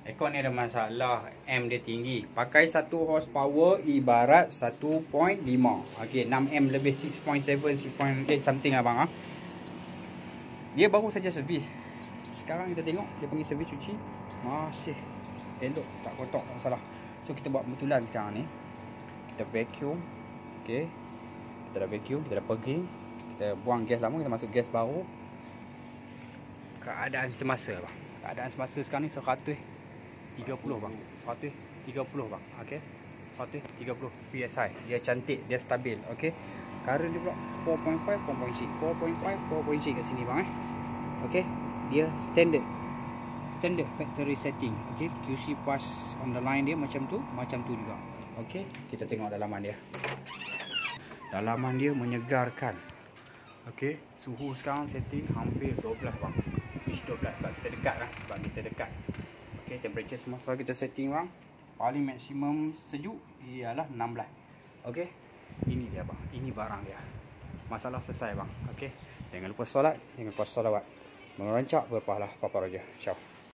Aircon ni ada masalah, M dia tinggi. Pakai 1 horsepower ibarat 1.5. Okey, 6M lebih, 6.7, 6.8 something abang ah. Dia baru saja servis. Sekarang kita tengok dia pergi servis cuci, masih elok, tak kotak, tak masalah. So kita buat betulan sekarang ni. Kita vacuum. Okey. Kita dah vacuum, kita dah pergi. Kita buang gas lama, kita masuk gas baru. Keadaan semasa bang. Keadaan semasa sekarang ni 130 bang. 130 bang. Okey. 130 PSI. Dia cantik, dia stabil. Okey. Current dia pula 4.5, 4.6. 4.5, 4.6 kat sini bang Okey. Dia standard factory setting. Okey. QC pass on the line dia macam tu juga. Okey. Kita tengok dalaman dia. Dalaman dia menyegarkan. Okey. Suhu sekarang setting hampir 12 bang. Which 12 sebab kita dekat lah. Sebab kita dekat. Okey, temperature semasa kita setting bang. Paling maksimum sejuk ialah 16. Okey. Ini dia bang. Ini barang dia. Masalah selesai bang. Okey. Jangan lupa solat, jangan lupa solawat. Merancak berpahala Papa Raja. Ciao.